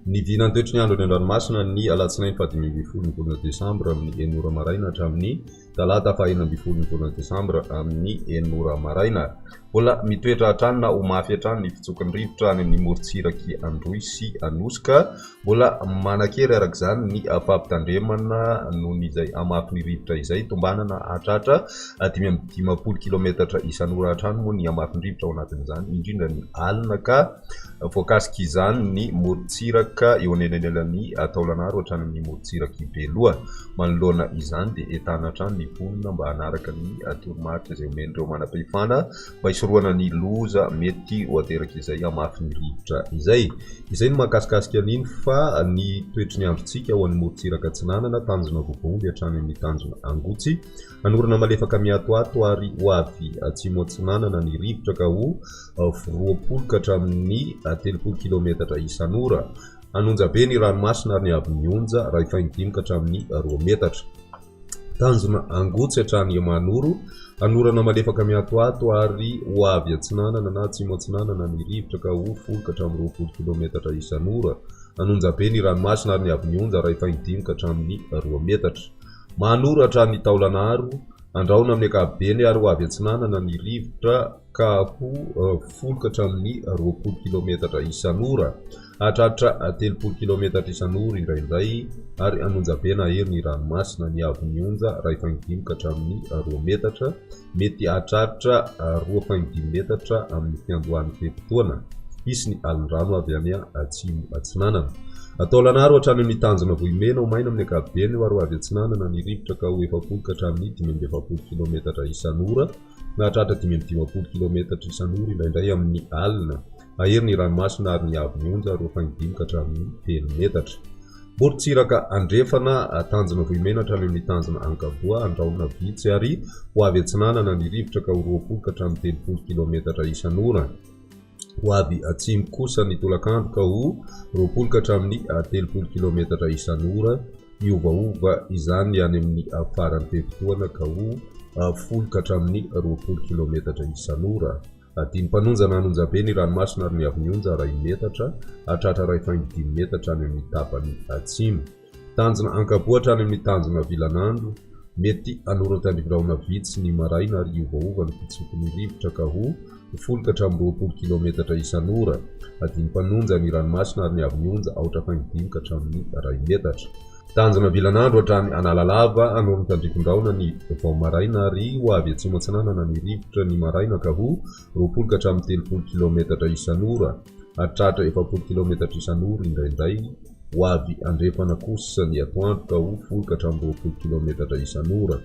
Ny vinany toetry ny andro ny an-dranomasina ny alatsinainy 5 Desambra amin'ny 9 maraina hatramin'ny talata 1 Desambra amin'ny 9 maraina. Mbola mitoetra hatrany na ho mafy hatrany ny fitsokon'ny rivotra any amin'ny morontsiraky Androy sy Anosika. Mbola manakery araka izany ny fampitandremana noho izay amafy ny rivotra izay tombanana hatratra 520 kilometatra isan'ora hatrany moa ny amafy ny rivotra ao anatin'izany, indrindra ny alina ka voakasika izany ny morontsiraka eo anelanelan'ny Taolagnaro hatrany amin'ny morontsiraky Beloa. Manoloana izany dia entana hatrany ny vonona mba hanaraka ny toromarika izay omen'ireo manam-pahefana mba hisorohana ny loza mety ho ateraka izay amafy ny rivotra izay. Izay no mahakasikasika an'iny fa ny toetry ny androntsika ho an'ny morontsiraka Atsinanana tanjona Vovomby hatrany amin'ny tanjona Angotsy, anorana malefaka miatoato ary ho avy atsimo Atsinanana ny rivotra ka ho 20 ka hatramin'ny 30 kilometatra isan'ora. Anonja be ny ranomasina ary ny avy mionja raha ifaingidimy ka hatramin'ny 2 metatra. Tanjona Angotsy hatrany Manoro, anorana malefaka miatoato ary ho avy Atsinanana na atsimo Atsinanana ny rivotra ka ho 10 ka hatramin'ny 20 kilometatra isan'ora. Anonja be ny ranomasina ary ny avy mionja raha ifaingidimy ka hatramin'ny 2 metatra. Manoro hatrany Taolagnaro, andraona amin'ny ankapobeny ary ho avy Atsinanana ny rivotra ka ho 10 ka hatramin'ny 20 kilometatra isan'ora. Hatratra 30 kilometatra isan'ora indraindray ary anonja be na hery ny ranomasina ny avy mionja raha ifaingidimy ka hatramin'ny 2 metatra, mety hatratra 2.5 metatra amin'ny fiandohan'ny fe-potoana. Isy ny alin-drano avy any atsimo Atsinanana. Taolagnaro hatrany amin'ny tanjona Vohimena ho maina amin'ny ankapobeny ary ho avy Atsinanana ny rivotra ka ho 70 ka hatramin'ny 570 kilometatra isan'ora na hatratra 520 kilometatra isan'ora indraindray amin'ny alina. Ahery ny ranomasina ary ny avy mionja 2.5 ka hatramin'ny 3 metatra. Morontsiraka Andrefana tanjona Vohimena hatrany amin'ny tanjona Ankaboa, andraona vitsy ary ho avy Atsinanana ny rivotra ka ho 20 ka hatramin'ny 30 kilometatra isan'ora. Ho avy atsimo kosa ny tolakandro ka ho 20 ka hatramin'ny 30 kilometatra isan'ora. Miovaova izany any amin'ny faran'ny fe-potoana ka ho 10 ka hatramin'ny 20 kilometatra isan'ora. Dimy mpanonjana anonja be ny ranomasina ary ny avy mionja 2 metatra, hatratra 2.5 metatra any amin'ny tapany atsimo. Tanjona Ankaboa hatrany amin'ny tanjona Vilanandro, mety anorana tandrivondraona vitsy ny maraina ary iovaova ny fitsokon'ny rivotra ka ho 10 ka hatramin'ny 20 kilometatra isan'ora. Dimy mpanonja ny ranomasina ary ny avy mionja 2.5 ka hatramin'ny 2 metatra. Tanjona Vilanandro hatrany Analalava, anorana tandrivondraona ny vao maraina ary ho avy atsimo Atsinanana ny rivotra ny maraina ka ho 20 ka hatramin'ny 30 kilometatra isan'ora. Hatratra 70 kilometatra isan'ora indraindray. Ho avy Andrefana kosa ny atoandro ka ho 10 ka hatramin'ny 20 kilometatra isan'ora.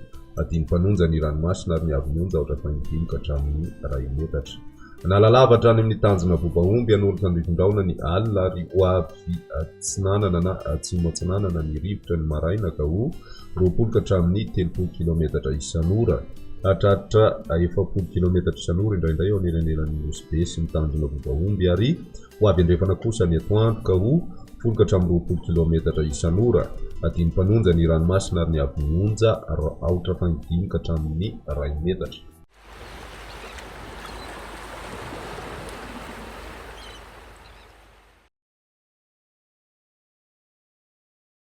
Dimy mpanonja ny ranomasina ary ny avy mionja 2.5 ka hatramin'ny 2 metatra. Analalava hatrany amin'ny tanjona Vovahomby, anorana tandrivondraona ny alina ary ho avy Atsinanana na atsimo Atsinanana ny rivotra ny maraina ka ho 20 ka hatramin'ny 30 kilometatra isan'ora. Hatratra 70 kilometatra isan'ora indraindray eo anelanelan'ny Nosy sy ny tanjona Vovahomby ary ho avy Andrefana kosa ny atoandro ka ho 10 ka hatramin'ny 20 kilometatra isan'ora. Dimy mpanonja ny ranomasina ary ny avy mionja 2.5 ka hatramin'ny 2 metatra.